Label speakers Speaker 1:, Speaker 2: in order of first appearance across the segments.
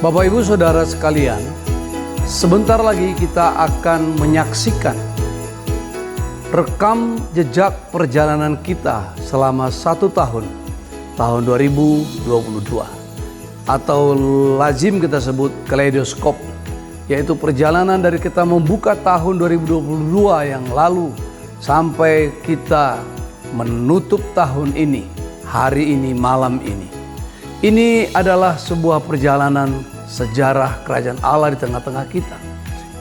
Speaker 1: Bapak Ibu Saudara sekalian, sebentar lagi kita akan menyaksikan rekam jejak perjalanan kita selama 1 tahun 2022, atau lazim kita sebut kaleidoskop, yaitu perjalanan dari kita membuka tahun 2022 yang lalu sampai kita menutup tahun ini, hari ini, malam ini. Ini adalah sebuah perjalanan sejarah kerajaan Allah di tengah-tengah kita.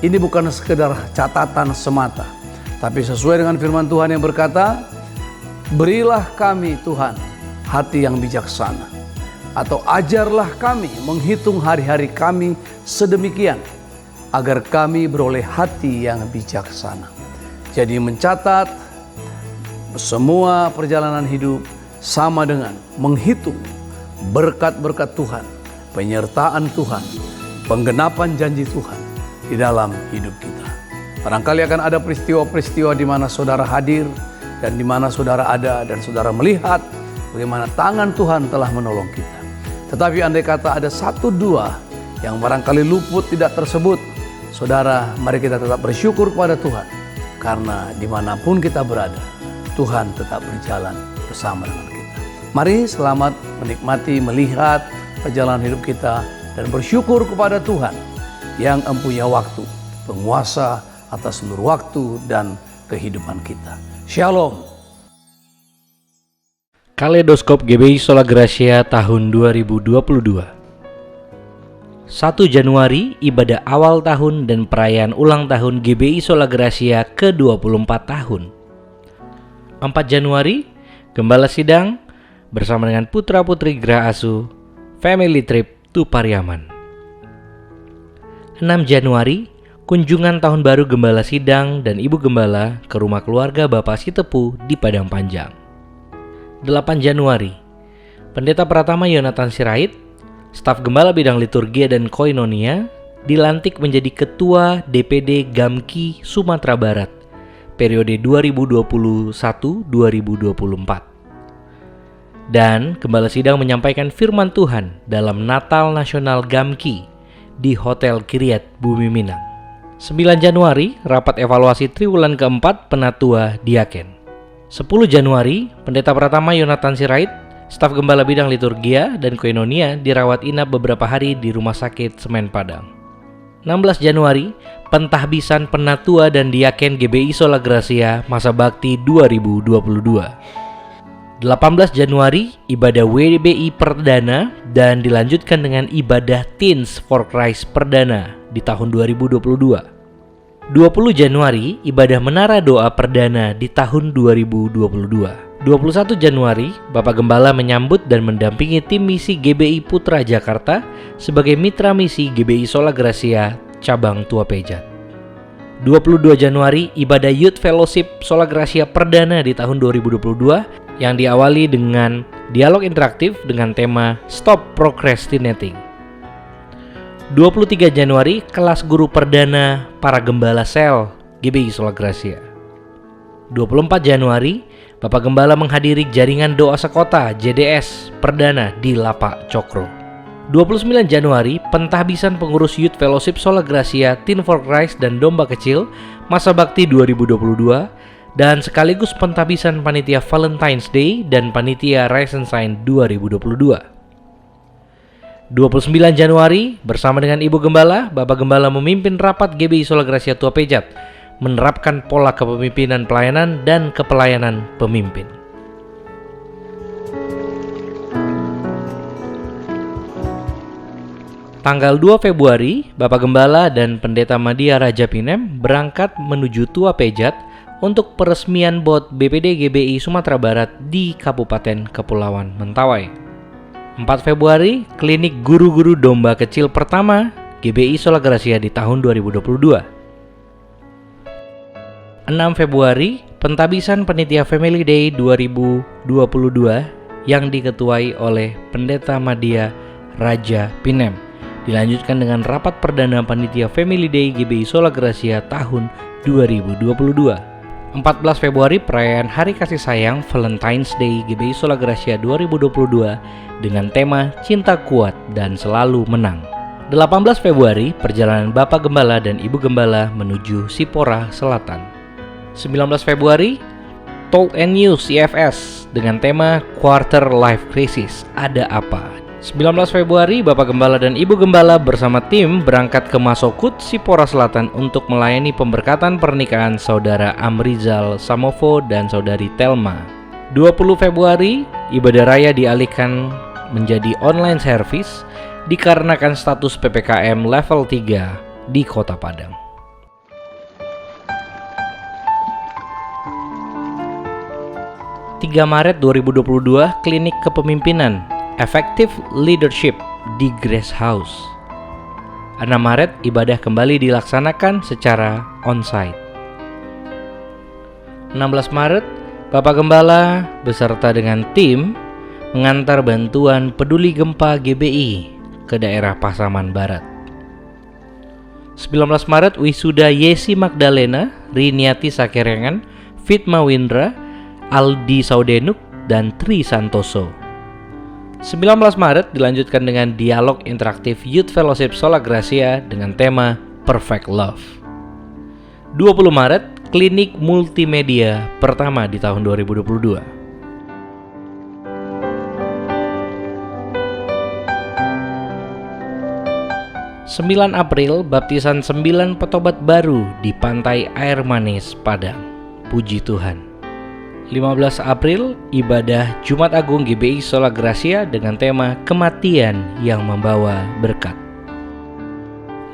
Speaker 1: Ini bukan sekedar catatan semata, tapi sesuai dengan firman Tuhan yang berkata, "Berilah kami Tuhan hati yang bijaksana," atau ajarlah kami menghitung hari-hari kami sedemikian, agar kami beroleh hati yang bijaksana. Jadi mencatat semua perjalanan hidup sama dengan menghitung berkat-berkat Tuhan, penyertaan Tuhan, penggenapan janji Tuhan di dalam hidup kita. Barangkali akan ada peristiwa-peristiwa di mana saudara hadir dan di mana saudara ada dan saudara melihat bagaimana tangan Tuhan telah menolong kita. Tetapi andai kata ada 1-2 yang barangkali luput tidak tersebut, saudara, mari kita tetap bersyukur kepada Tuhan, karena dimanapun kita berada, Tuhan tetap berjalan bersama dengan kita. Mari selamat menikmati, melihat perjalanan hidup kita dan bersyukur kepada Tuhan yang mempunyai waktu, penguasa atas seluruh waktu dan kehidupan kita. Shalom.
Speaker 2: Kaleidoskop GBI Sola Gracia tahun 2022. 1 Januari ibadah awal tahun dan perayaan ulang tahun GBI Sola Gracia ke-24 tahun. 4 Januari Gembala Sidang bersama dengan putra-putri Gera Asu Family Trip to Pariaman. 6 Januari kunjungan tahun baru Gembala Sidang dan Ibu Gembala ke rumah keluarga Bapak Sitepu di Padang Panjang. 8 Januari Pendeta Pratama Yonatan Sirait, staf Gembala Bidang Liturgia dan Koinonia, dilantik menjadi Ketua DPD GAMKI Sumatera Barat periode 2021-2024. Dan Gembala Sidang menyampaikan firman Tuhan dalam Natal Nasional GAMKI di Hotel Kiryat Bumi Minang. 9 Januari rapat evaluasi triwulan keempat Penatua Diaken. 10 Januari Pendeta Pratama Yonatan Sirait, staf Gembala Bidang Liturgia dan Koinonia, dirawat inap beberapa hari di Rumah Sakit Semen Padang. 16 Januari pentahbisan Penatua dan Diaken GBI Sola Gracia masa bakti 2022. 18 Januari ibadah WBI Perdana dan dilanjutkan dengan ibadah Teens for Christ Perdana di tahun 2022. 20 Januari ibadah Menara Doa Perdana di tahun 2022. 21 Januari Bapak Gembala menyambut dan mendampingi tim misi GBI Putra Jakarta sebagai mitra misi GBI Sola Gracia cabang Tua Pejat. 22 Januari ibadah Youth Fellowship Sola Gracia Perdana di tahun 2022 yang diawali dengan dialog interaktif dengan tema Stop Procrastinating. 23 Januari kelas guru perdana para Gembala Sel GBI Sola Gracia. 24 Januari Bapak Gembala menghadiri jaringan doa sekota JDS Perdana di Lapak Cokro. 29 Januari pentahbisan pengurus Youth Fellowship Sola Gracia Teen for Christ dan Domba Kecil masa bakti 2022, dan sekaligus pentahbisan panitia Valentine's Day dan panitia Rise and Shine 2022. 29 Januari bersama dengan Ibu Gembala, Bapak Gembala memimpin rapat GBI Sola Gracia Tua Pejat, menerapkan pola kepemimpinan pelayanan dan kepelayanan pemimpin. Tanggal 2 Februari, Bapak Gembala dan Pendeta Madia Raja Pinem berangkat menuju Tua Pejat untuk peresmian BOT BPD GBI Sumatera Barat di Kabupaten Kepulauan Mentawai. 4 Februari, klinik guru-guru domba kecil pertama GBI Sola Gracia di tahun 2022. 6 Februari, pentahbisan penitia Family Day 2022 yang diketuai oleh Pendeta Madia Raja Pinem, dilanjutkan dengan rapat perdana panitia Family Day GBI Sola Gracia tahun 2022. 14 Februari perayaan Hari Kasih Sayang Valentine's Day GBI Sola Gracia 2022 dengan tema Cinta Kuat dan Selalu Menang. 18 Februari, perjalanan Bapak Gembala dan Ibu Gembala menuju Sipora Selatan. 19 Februari, Talk and News CFS dengan tema Quarter Life Crisis, ada apa? 19 Februari, Bapak Gembala dan Ibu Gembala bersama tim berangkat ke Masokut, Sipora Selatan untuk melayani pemberkatan pernikahan Saudara Amrizal Samovo dan Saudari Telma. 20 Februari, ibadah raya dialihkan menjadi online service dikarenakan status PPKM level 3 di Kota Padang. Maret 2022, klinik kepemimpinan Effective Leadership di Grace House. 6 Maret, ibadah kembali dilaksanakan secara onsite. 16 Maret, Bapak Gembala beserta dengan tim mengantar bantuan peduli gempa GBI ke daerah Pasaman Barat. 19 Maret, wisuda Yesi Magdalena, Riniati Sakerengan, Fitma Windra, Aldi Saudenuk, dan Tri Santoso. 19 Maret dilanjutkan dengan dialog interaktif Youth Fellowship Sola Gracia dengan tema Perfect Love. 20 Maret, klinik multimedia pertama di tahun 2022. 9 April, baptisan 9 petobat baru di Pantai Air Manis, Padang. Puji Tuhan. 15 April, ibadah Jumat Agung GBI Sola Gracia dengan tema Kematian yang Membawa Berkat.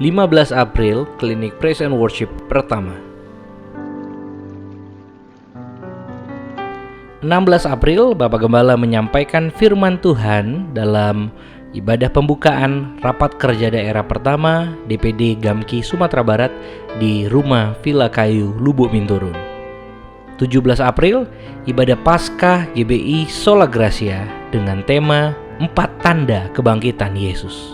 Speaker 2: 15 April, klinik Praise and Worship pertama. 16 April, Bapak Gembala menyampaikan firman Tuhan dalam ibadah pembukaan rapat kerja daerah pertama DPD Gamki Sumatera Barat di Rumah Villa Kayu, Lubuk Minturun. 17 April, ibadah Paskah GBI Sola Gracia dengan tema 4 Tanda Kebangkitan Yesus.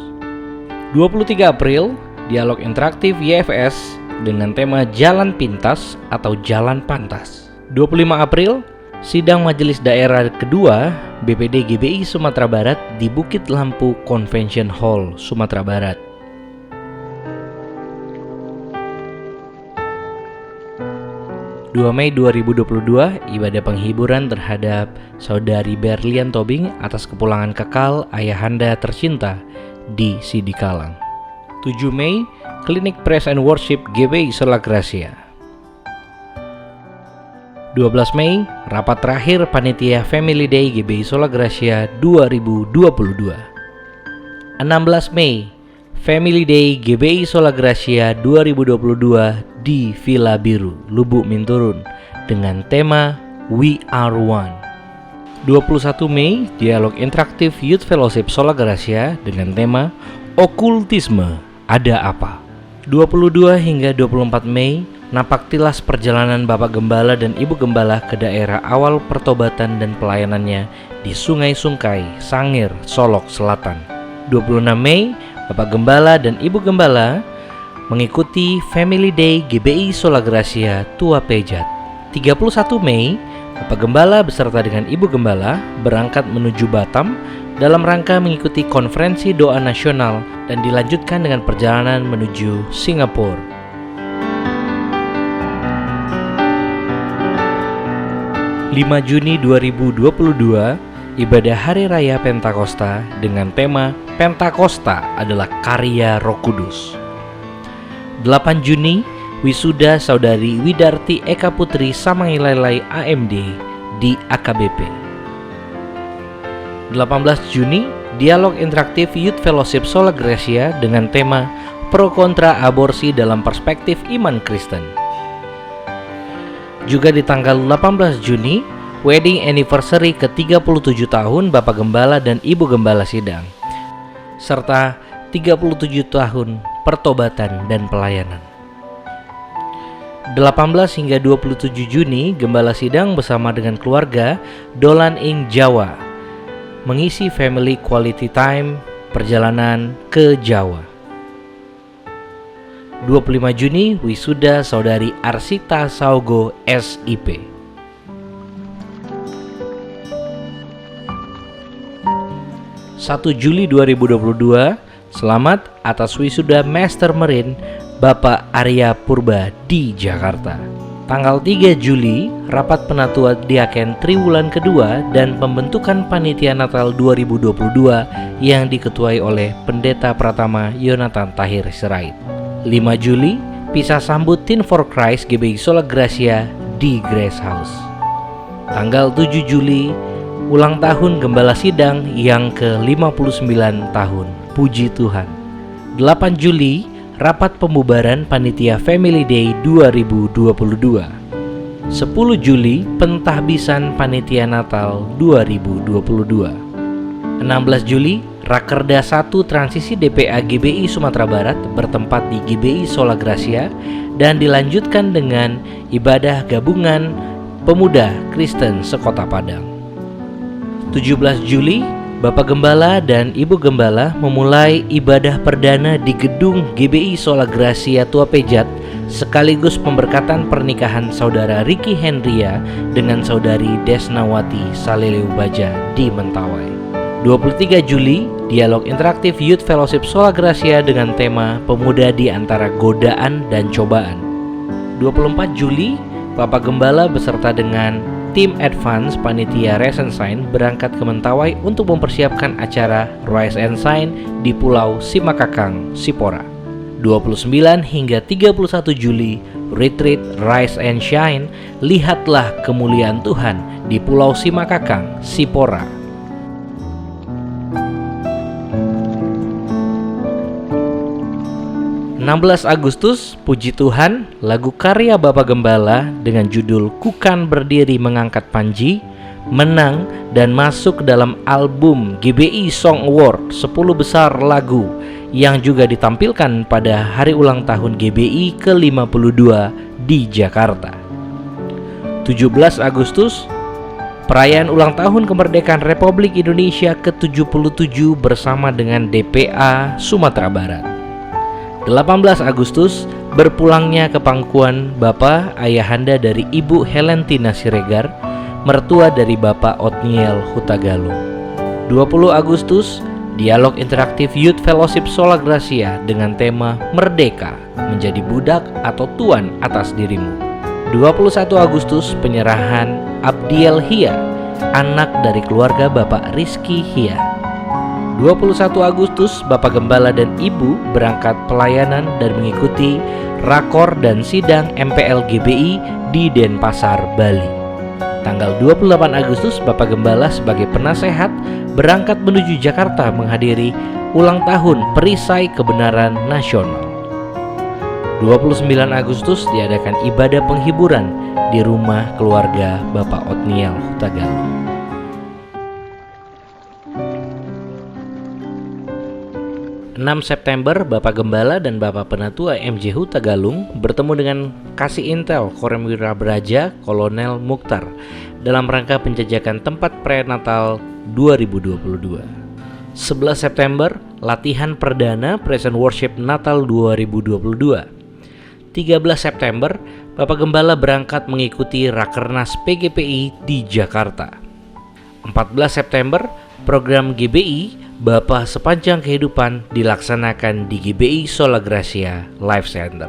Speaker 2: 23 April, dialog interaktif YFS dengan tema Jalan Pintas atau Jalan Pantas. 25 April, sidang majelis daerah kedua BPD GBI Sumatera Barat di Bukit Lampu Convention Hall, Sumatera Barat. 2 Mei 2022, ibadah penghiburan terhadap Saudari Berlian Tobing atas kepulangan kekal ayahanda tercinta di Sidikalang. 7 Mei, klinik Praise and Worship GBI Sola Gracia. 12 Mei, rapat terakhir Panitia Family Day GBI Sola Gracia 2022. 16 Mei, Family Day GBI Sola Gracia 2022 di Villa Biru, Lubuk Minturun dengan tema We Are One. 21 Mei, dialog interaktif Youth Fellowship Sola Gracia dengan tema Okultisme, Ada Apa. 22 hingga 24 Mei, napak tilas perjalanan Bapak Gembala dan Ibu Gembala ke daerah awal pertobatan dan pelayanannya di Sungai Sungkai, Sangir, Solok Selatan. 26 Mei, Bapak Gembala dan Ibu Gembala mengikuti Family Day GBI Sola Gracia Tua Pejat. 31 Mei, Bapak Gembala beserta dengan Ibu Gembala berangkat menuju Batam dalam rangka mengikuti konferensi doa nasional dan dilanjutkan dengan perjalanan menuju Singapura. 5 Juni 2022, ibadah Hari Raya Pentakosta dengan tema Pentakosta adalah karya Roh Kudus. 8 Juni, wisuda Saudari Widarti Eka Putri Samangilailai AMD di AKBP. 18 Juni, dialog interaktif Youth Fellowship Sola Gracia dengan tema Pro Kontra Aborsi dalam Perspektif Iman Kristen. Juga di tanggal 18 Juni, wedding anniversary ke-37 tahun Bapak Gembala dan Ibu Gembala Sidang, serta 37 tahun pertobatan dan pelayanan. 18 hingga 27 Juni, Gembala Sidang bersama dengan keluarga Dolan ing Jawa mengisi family quality time perjalanan ke Jawa. 25 Juni, wisuda Saudari Arsita Saugo SIP. 1 Juli 2022, Selamat atas wisuda Master Marine Bapak Arya Purba di Jakarta. Tanggal 3 Juli, rapat penatua Diaken Triwulan kedua dan pembentukan Panitia Natal 2022 yang diketuai oleh Pendeta Pratama Yonatan Tahir Sirait. 5 Juli, pisah sambut Teen for Christ GBI Sola Gracia di Grace House. Tanggal 7 Juli, ulang tahun Gembala Sidang yang ke-59 tahun. Puji Tuhan. 8 Juli, rapat pembubaran Panitia Family Day 2022. 10 Juli, pentahbisan Panitia Natal 2022. 16 Juli, Rakerda 1 Transisi DPA GBI Sumatera Barat bertempat di GBI Sola Gracia dan dilanjutkan dengan ibadah gabungan Pemuda Kristen Sekota Padang. 17 Juli, Bapak Gembala dan Ibu Gembala memulai ibadah perdana di gedung GBI Sola Gracia Tua Pejat sekaligus pemberkatan pernikahan Saudara Ricky Hendria dengan Saudari Desnawati Saleleu Baja di Mentawai. 23 Juli, dialog interaktif Youth Fellowship Sola Gracia dengan tema Pemuda di Antara Godaan dan Cobaan. 24 Juli, Bapak Gembala beserta dengan tim advance Panitia Rise and Shine berangkat ke Mentawai untuk mempersiapkan acara Rise and Shine di Pulau Simakakang, Sipora. 29 hingga 31 Juli, Retreat Rise and Shine, lihatlah kemuliaan Tuhan di Pulau Simakakang, Sipora. 16 Agustus, Puji Tuhan, lagu karya Bapak Gembala dengan judul Kukan Berdiri Mengangkat Panji menang dan masuk dalam album GBI Song Award 10 besar lagu yang juga ditampilkan pada hari ulang tahun GBI ke-52 di Jakarta. 17 Agustus, perayaan ulang tahun kemerdekaan Republik Indonesia ke-77 bersama dengan DPA Sumatera Barat. 18 Agustus, berpulangnya ke pangkuan Bapak Ayahanda dari Ibu Helentina Siregar, mertua dari Bapak Otniel Hutagalung. 20 Agustus, dialog interaktif Youth Fellowship Sola Gracia dengan tema Merdeka, menjadi budak atau tuan atas dirimu. 21 Agustus, penyerahan Abdiel Hia, anak dari keluarga Bapak Rizky Hia. 21 Agustus, Bapak Gembala dan Ibu berangkat pelayanan dan mengikuti rakor dan sidang MPL GBI di Denpasar, Bali. Tanggal 28 Agustus, Bapak Gembala sebagai penasehat berangkat menuju Jakarta menghadiri ulang tahun Perisai Kebenaran Nasional. 29 Agustus diadakan ibadah penghiburan di rumah keluarga Bapak Otniel Hutagalung. 6 September, Bapak Gembala dan Bapak Penatua MJ Hutagalung bertemu dengan Kasih Intel Koremwira Braja Kolonel Mukhtar dalam rangka penjajakan tempat prenatal 2022. 11 September, latihan perdana Present Worship Natal 2022. 13 September, Bapak Gembala berangkat mengikuti Rakernas PGPI di Jakarta. 14 September, program GBI Bapa Sepanjang Kehidupan dilaksanakan di GBI Sola Gracia Life Center.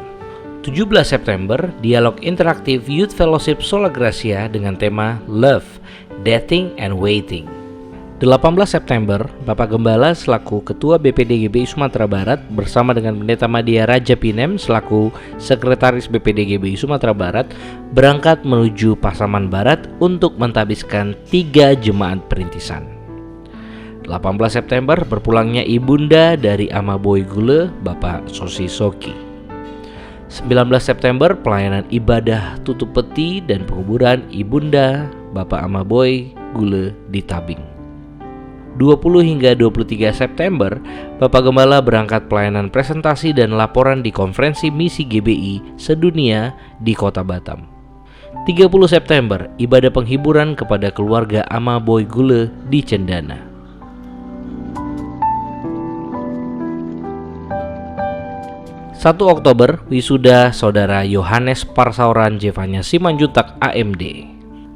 Speaker 2: 17 September, dialog interaktif Youth Fellowship Sola Gracia dengan tema Love, Dating and Waiting. 18 September, Bapak Gembala selaku Ketua BPD GBI Sumatera Barat bersama dengan Pendeta Madya Raja Pinem selaku Sekretaris BPD GBI Sumatera Barat berangkat menuju Pasaman Barat untuk mentahbiskan 3 jemaat perintisan. 18 September, berpulangnya ibunda dari Amaboy Gule, Bapak Sosi Soki. 19 September, pelayanan ibadah tutup peti dan penguburan ibunda Bapak Amaboy Gule di Tabing. 20 hingga 23 September, Bapak Gembala berangkat pelayanan presentasi dan laporan di konferensi misi GBI sedunia di Kota Batam. 30 September, ibadah penghiburan kepada keluarga Amaboy Gule di Cendana. 1 Oktober, wisuda Saudara Yohanes Parsauran Jevanya Simanjuntak AMD.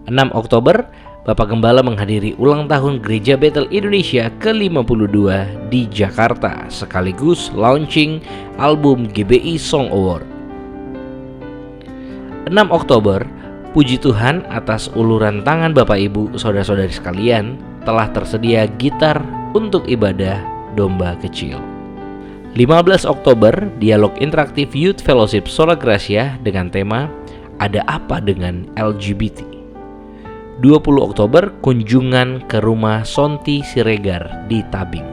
Speaker 2: 6 Oktober, Bapak Gembala menghadiri ulang tahun Gereja Bethel Indonesia ke-52 di Jakarta sekaligus launching album GBI Song Award. 6 Oktober, puji Tuhan atas uluran tangan Bapak Ibu saudara-saudari sekalian telah tersedia gitar untuk ibadah domba kecil. 15 Oktober, dialog interaktif Youth Fellowship Sola Gracia dengan tema Ada Apa Dengan LGBT. 20 Oktober, kunjungan ke rumah Sonti Siregar di Tabing.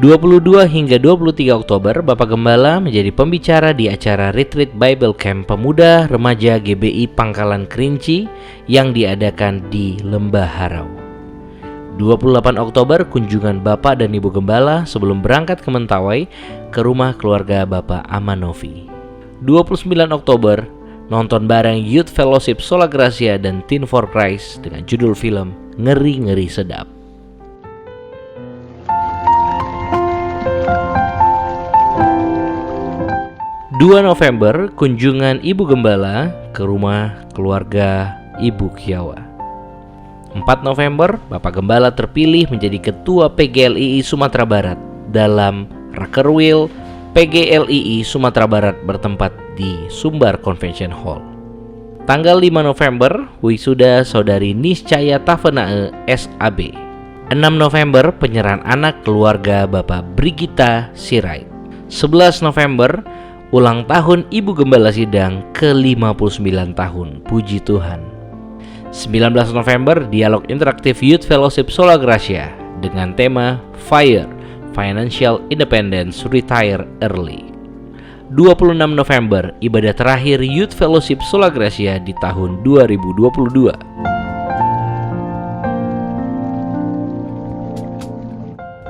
Speaker 2: 22 hingga 23 Oktober, Bapak Gembala menjadi pembicara di acara Retreat Bible Camp Pemuda Remaja GBI Pangkalan Kerinci yang diadakan di Lembah Harau. 28 Oktober, kunjungan Bapak dan Ibu Gembala sebelum berangkat ke Mentawai ke rumah keluarga Bapak Amanovi. 29 Oktober, nonton bareng Youth Fellowship Sola Gracia dan Teen for Christ dengan judul film Ngeri-Ngeri Sedap. November, kunjungan Ibu Gembala ke rumah keluarga Ibu Kiawa. 4 November, Bapak Gembala terpilih menjadi Ketua PGLII Sumatera Barat dalam Rakerwil PGLII Sumatera Barat bertempat di Sumbar Convention Hall. Tanggal 5 November, wisuda Saudari Niscaya Tavenae SAB. 6 November, penyerahan anak keluarga Bapak Brigita Sirait. 11 November, ulang tahun Ibu Gembala Sidang ke-59 tahun, puji Tuhan. 19 November, dialog interaktif Youth Fellowship Sola Gracia dengan tema Fire, Financial Independence, Retire Early. 26 November, ibadah terakhir Youth Fellowship Sola Gracia di tahun 2022.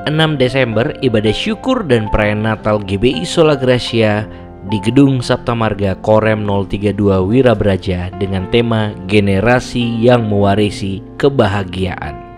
Speaker 2: 6 Desember, ibadah syukur dan perayaan Natal GBI Sola Gracia di Gedung Sabta Marga Korem 032 Wirabraja dengan tema Generasi yang Mewarisi Kebahagiaan.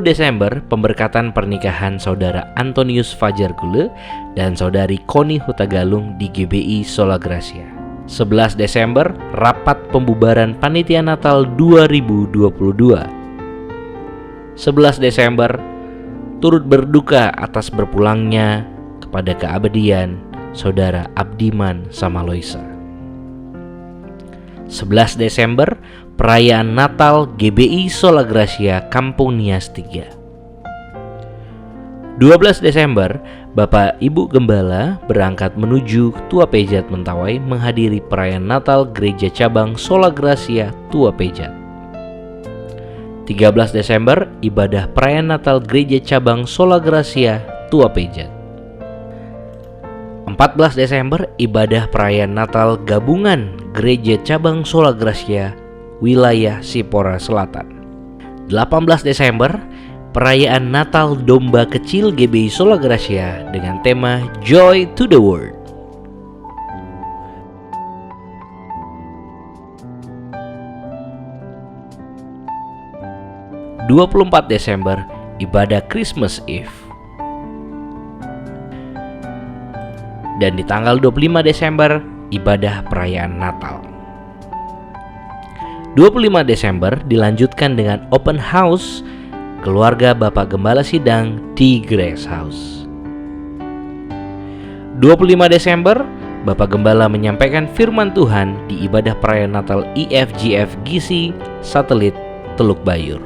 Speaker 2: Desember, pemberkatan pernikahan Saudara Antonius Fajar Gule dan Saudari Koni Hutagalung di GBI Sola Gracia. 11 Desember, rapat pembubaran Panitia Natal 2022. 11 Desember, turut berduka atas berpulangnya kepada keabadian Saudara Abdiman Samaloisa. 11 Desember, perayaan Natal GBI Sola Gracia Kampung Nias 3. 12 Desember, Bapak Ibu Gembala berangkat menuju Tua Pejat Mentawai menghadiri perayaan Natal Gereja Cabang Sola Gracia Tua Pejat. 13 Desember, ibadah perayaan Natal Gereja Cabang Sola Gracia Tua Pejat. 14 Desember, ibadah perayaan Natal Gabungan Gereja Cabang Sola Gracia Wilayah Sipora Selatan. 18 Desember, perayaan Natal Domba Kecil GBI Sola Gracia dengan tema Joy to the World. 24 Desember, ibadah Christmas Eve. Dan di tanggal 25 Desember, ibadah perayaan Natal. 25 Desember dilanjutkan dengan open house keluarga Bapak Gembala Sidang di Grace House. 25 Desember, Bapak Gembala menyampaikan firman Tuhan di ibadah perayaan Natal IFGF Gisi Satelit Teluk Bayur.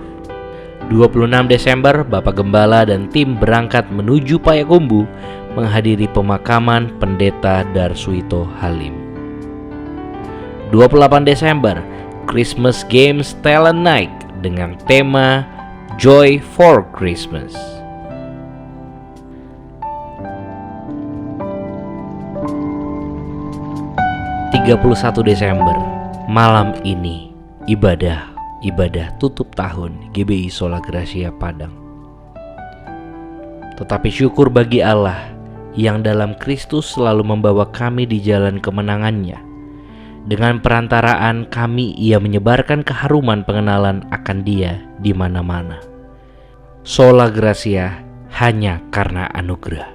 Speaker 2: 26 Desember, Bapak Gembala dan tim berangkat menuju Payakumbuh menghadiri pemakaman Pendeta Darsuito Halim. 28 Desember, Christmas Games Talent Night dengan tema Joy for Christmas. 31 Desember, malam ini ibadah tutup tahun GBI Sola Gracia Padang. Tetapi syukur bagi Allah yang dalam Kristus selalu membawa kami di jalan kemenangannya, Dengan perantaraan kami, Ia menyebarkan keharuman pengenalan akan Dia di mana-mana. Sola Gracia, hanya karena anugerah.